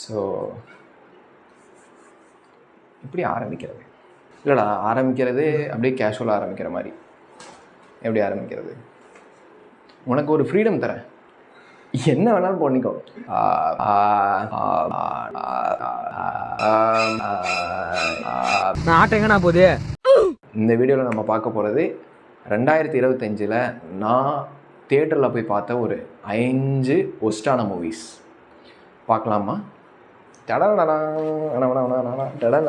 So எப்படி ஆரம்பிக்கிறது? இல்லைடா, ஆரம்பிக்கிறது அப்படியே கேஷுவலாக ஆரம்பிக்கிற மாதிரி. எப்படி ஆரம்பிக்கிறது? உனக்கு ஒரு ஃப்ரீடம் தரேன், என்ன வேணாலும் பண்ணிக்கோ. ஆட்டங்கண்ணா போகுது. இந்த வீடியோவில் நம்ம பார்க்க போகிறது 2025 நான் தியேட்டரில் போய் பார்த்த ஒரு 5 ஒஸ்டான மூவிஸ் பார்க்கலாமா?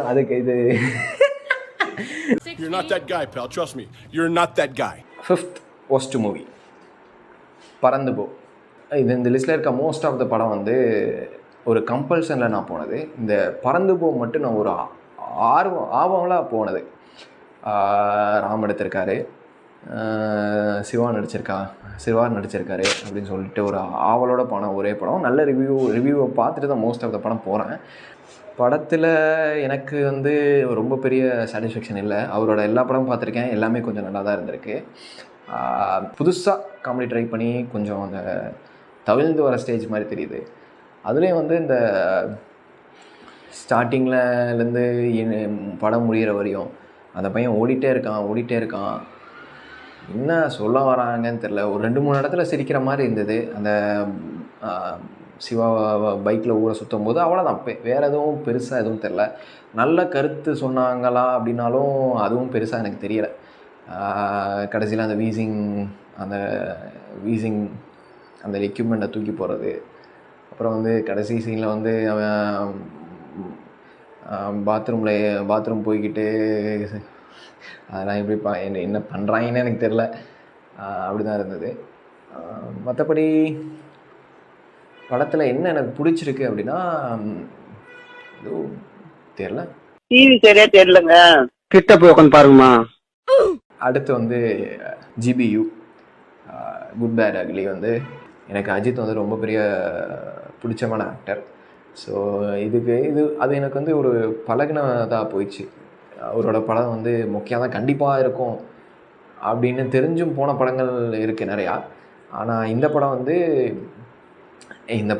அதுக்கு இது You're not that guy, pal. Trust me. You're not that guy. 5th worst movie பறந்து போ. இது இந்த லிஸ்ட்டில் இருக்க மோஸ்ட் ஆஃப் த படம் வந்து ஒரு கம்பல்ஷனில் நான் போனது. இந்த பறந்து போ மட்டும் நான் ஒரு ஆர்வம்லாம் போனது. ராம் எடுத்திருக்காரு, சிவா நடிச்சிருக்காரு அப்படின்னு சொல்லிட்டு ஒரு ஆவலோட படம், ஒரே படம். நல்ல ரிவ்யூவை பார்த்துட்டு தான் மோஸ்ட் ஆஃப் த படம் போகிறேன். படத்தில் எனக்கு வந்து ரொம்ப பெரிய சாட்டிஸ்ஃபேக்ஷன் இல்லை. அவரோட எல்லா படமும் பார்த்துருக்கேன், எல்லாமே கொஞ்சம் நல்லா தான் இருந்திருக்கு. புதுசாக காமெடி ட்ரை பண்ணி கொஞ்சம் அந்த தவிழ்ந்து வர ஸ்டேஜ் மாதிரி தெரியுது. அதுலேயும் வந்து இந்த ஸ்டார்டிங்லேருந்து படம் முடிகிற வரையும் அந்த பையன் ஓடிட்டே இருக்கான். என்ன சொல்ல வராங்கன்னு தெரில. ஒரு 2-3 இடத்துல சிரிக்கிற மாதிரி இருந்தது. அந்த சிவா பைக்கில் ஊரை சுற்றும் போது அவ்வளோதான். வேறு எதுவும் பெருசாக எதுவும் தெரில. நல்ல கருத்து சொன்னாங்களா அப்படின்னாலும் அதுவும் பெருசாக எனக்கு தெரியலை. கடைசியில் அந்த வீசிங் அந்த எக்யூப்மெண்ட்டை தூக்கி போகிறது, அப்புறம் வந்து கடைசி சீனில் வந்து அவன் பாத்ரூம் போய்கிட்டு அதெல்லாம் எப்படி என்ன பண்ணுறாங்கன்னு எனக்கு தெரில. அப்படி தான் இருந்தது. மற்றபடி படத்தில் என்ன எனக்கு பிடிச்சிருக்கு அப்படின்னா எதுவும் தெரில. டிவி சரியா தெரியலங்க, கிட்ட போய் உட்காந்து பாருங்கம்மா. அடுத்து வந்து GBU குட் பேட் அக்லி வந்து எனக்கு அஜித் வந்து ரொம்ப பெரிய பிடிச்சமான ஆக்டர். ஸோ அது எனக்கு வந்து ஒரு பழகினதாக போயிடுச்சு. அவரோட படம் வந்து மொக்கையாக தான் கண்டிப்பாக இருக்கும் அப்படின்னு தெரிஞ்சும் போன படங்கள் இருக்குது நிறையா. ஆனால் இந்த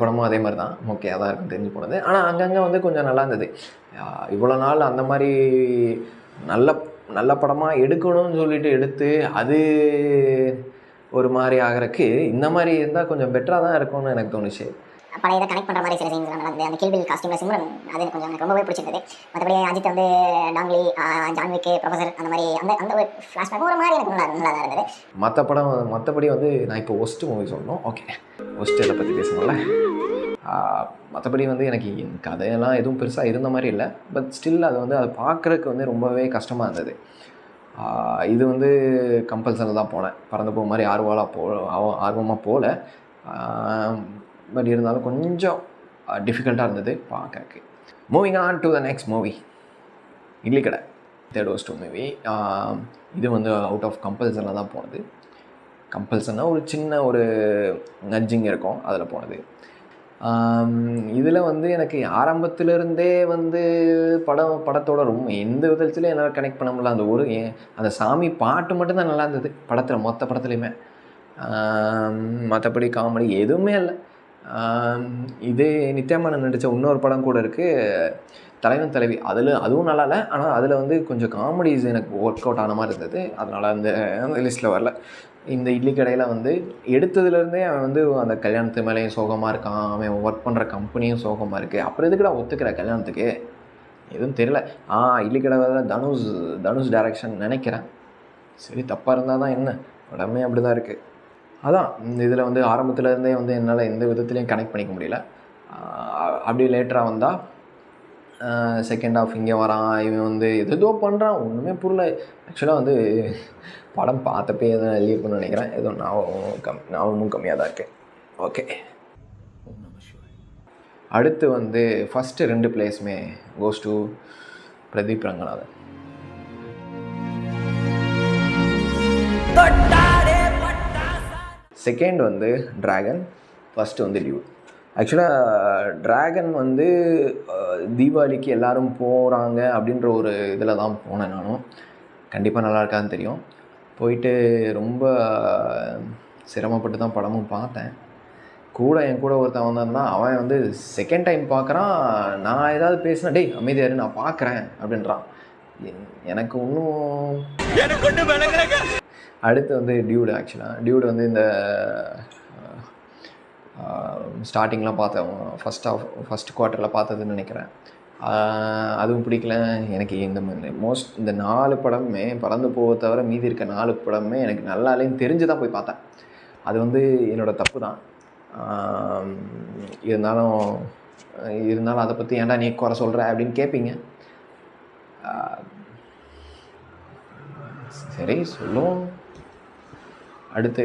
படமும் அதே மாதிரி தான் மொக்கையாக தான் இருக்கும் தெரிஞ்சு போனது. ஆனால் அங்கங்கே வந்து கொஞ்சம் நல்லா இருந்தது. இவ்வளோ நாள் அந்த மாதிரி நல்ல படமாக எடுக்கணும்னு சொல்லிட்டு எடுத்து அது ஒரு மாதிரி ஆகிறதுக்கு இந்த மாதிரி இருந்தால் கொஞ்சம் பெட்டராக தான் இருக்கும்னு எனக்கு தோணுச்சு. பழைய இதை கனெக்ட் பண்ணுற மாதிரி சில சீன்ஸ் நல்லா இருந்தது. அந்த கில்பில் காஸ்டியூமில் சிம்ரன் அது கொஞ்சம் எனக்கு ரொம்பவே பிடிச்சிருந்தது. மற்றபடி அஜித் வந்து டாங்லி, ஜான்விக், ப்ரொஃபஸர் அந்த மாதிரி அந்த ஒரு ஃப்ளாஷ்பேக் ஒரு மாதிரி எனக்கு நல்லா தான் இருந்தது. மற்றபடி வந்து நான் இப்போ ஒஸ்ட் மூவி சொல்லணும். ஓகே, ஒஸ்ட் இதை பற்றி பேசணும்ல. மற்றபடி வந்து எனக்கு கதையெல்லாம் எதுவும் பெருசாக இருந்த மாதிரி இல்லை. பட் ஸ்டில் அது வந்து அதை பார்க்குறதுக்கு வந்து ரொம்பவே கஷ்டமாக இருந்தது. இது வந்து கம்பல்சரில் தான் போனேன். பறந்து போக மாதிரி ஆர்வமாக போகல. பட் இருந்தாலும் கொஞ்சம் டிஃபிகல்ட்டாக இருந்தது பார்க்கறக்கு. Moving on to the next movie, idli கடை 3rd worst மூவி. இது வந்து அவுட் ஆஃப் கம்பல்சனில் தான் போனது. கம்பல்சன்னா ஒரு சின்ன ஒரு நட்ஜிங் இருக்கும், அதில் போனது. இதில் வந்து எனக்கு ஆரம்பத்திலிருந்தே வந்து படத்தோட ரொம்ப எந்த விதத்துலையும் என்னால் கனெக்ட் பண்ண முடியல. அந்த சாமி பாட்டு மட்டும்தான் நல்லா இருந்தது படத்தில், மொத்த படத்துலையுமே. மற்றபடி காமெடி எதுவுமே இல்லை. இதே நித்யாமேனன் நடித்த இன்னொரு படம் கூட இருக்குது, தலைவன் தலைவி. அதுவும் நல்லா இல்லை. ஆனால் அதில் வந்து கொஞ்சம் காமெடிஸ் எனக்கு ஒர்க் அவுட் ஆன மாதிரி இருந்தது. அதனால் அந்த லிஸ்ட்டில் வரல. இந்த இட்லி கடையில் வந்து எடுத்ததுலேருந்தே அவன் வந்து அந்த கல்யாணத்து மேலேயும் சோகமாக இருக்கான், அவன் ஒர்க் பண்ணுற கம்பெனியும் சோகமாக இருக்குது. அப்புறம் எதுக்குடா ஒத்துக்கிற கல்யாணத்துக்கு? எதுவும் தெரியல. இட்லி கடை தனுஷ் டைரக்ஷன் நினைக்கிறேன். சரி, தப்பாக இருந்தால் தான் என்ன, உடம்பே அப்படி தான் இருக்குது. அதான் இந்த இதில் வந்து ஆரம்பத்துலேருந்தே வந்து என்னால் எந்த விதத்துலையும் கனெக்ட் பண்ணிக்க முடியல. அப்படியே லேட்டராக வந்தால் செகண்ட் ஹாஃப் இங்கே வரான், இவன் வந்து எதோ பண்ணுறான், ஒன்றுமே புரியல. ஆக்சுவலாக வந்து படம் பார்த்தப்பே எதுவும் எழுதியிருக்குன்னு நினைக்கிறேன். ஏதோ ஞாபகமும் கம்மியாக தான் இருக்குது. ஓகே, அடுத்து வந்து ஃபஸ்ட்டு 2 பிளேஸுமே goes to Pradeep Ranganathan. Second வந்து டிராகன், ஃபஸ்ட்டு வந்து டியூட். ஆக்சுவலாக டிராகன் வந்து தீபாவளிக்கு எல்லோரும் போகிறாங்க அப்படின்ற ஒரு இதில் தான் போனேன் நானும். கண்டிப்பாக நல்லா இருக்காதுன்னு தெரியும். போயிட்டு ரொம்ப சிரமப்பட்டு தான் படமும் பார்த்தேன். கூட என் கூட ஒருத்தன் வந்தான்னா அவன் வந்து செகண்ட் டைம் பார்க்குறான். நான் ஏதாவது பேசினா டேய் அமைதியாரு நான் பார்க்குறேன் அப்படின்றான். எனக்கு ஒன்றும் அடுத்து வந்து டியூடு. ஆக்சுவலாக டியூடு வந்து இந்த ஸ்டார்டிங்லாம் பார்த்தேன், ஃபஸ்ட் குவார்ட்டரில் பார்த்ததுன்னு நினைக்கிறேன். அதுவும் பிடிக்கல எனக்கு. இந்த 4 படமுமே பறந்து போக தவிர மீதி இருக்க 4 படமுமே எனக்கு நல்லா இல்லைன்னு தெரிஞ்சு தான் போய் பார்த்தேன். அது வந்து என்னோடய தப்பு தான். இருந்தாலும் அதை பற்றி ஏன்டா நீ குறை சொல்கிற அப்படின்னு கேட்பீங்க. சரி சொல்லுவோம். அடுத்து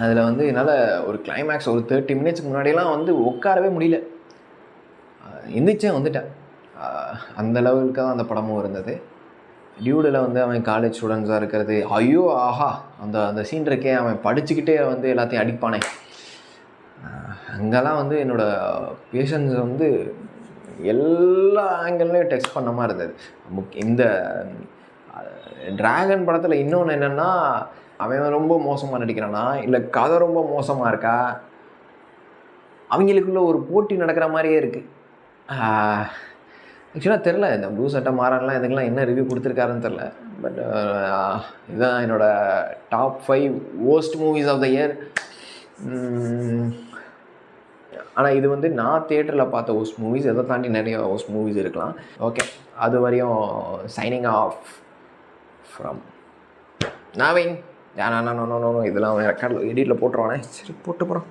அதில் வந்து என்னால் ஒரு கிளைமேக்ஸ் ஒரு 30 மினிட்ஸ்க்கு முன்னாடியெல்லாம் வந்து உட்காரவே முடியல. எந்திரிச்சே வந்துட்டேன். அந்த லெவலுக்கு தான் அந்த படமும் இருந்தது. டியூடில் வந்து அவன் காலேஜ் ஸ்டூடெண்ட்ஸாக இருக்கிறது, ஐயோ ஆஹா அந்த சீன் இருக்கே, அவன் படிச்சுக்கிட்டே வந்து எல்லாத்தையும் அடிப்பானே, அங்கெல்லாம் வந்து என்னோடய பேஷன்ஸ் வந்து எல்லா ஆங்கிள்லேயும் டெக்ஸ்ட் பண்ண மாதிரி இருந்தது. இந்த டிராகன் படத்தில் இன்னொன்று என்னென்னா, அவன் ரொம்ப மோசமாக நடிக்கிறானா இல்லை கதை ரொம்ப மோசமாக இருக்கா, அவங்களுக்குள்ள ஒரு போட்டி நடக்கிற மாதிரியே இருக்குது. ஆக்சுவலாக தெரில இந்த ப்ளூ சட்டை மாறன்லாம் இதுக்கெல்லாம் என்ன ரிவ்யூ கொடுத்துருக்காருன்னு தெரில. பட் இதுதான் என்னோடய top 5 worst movies of the year. ஆனால் இது வந்து நான் தியேட்டரில் பார்த்த worst மூவிஸ். எதை தாண்டி நிறைய worst மூவிஸ் இருக்கலாம். ஓகே, அது வரையும் signing off from Naveen. No இதெல்லாம் ரெக்கார்டில் எடிட்டில் போட்டுருவானே. சரி போட்டு போகிறோம்.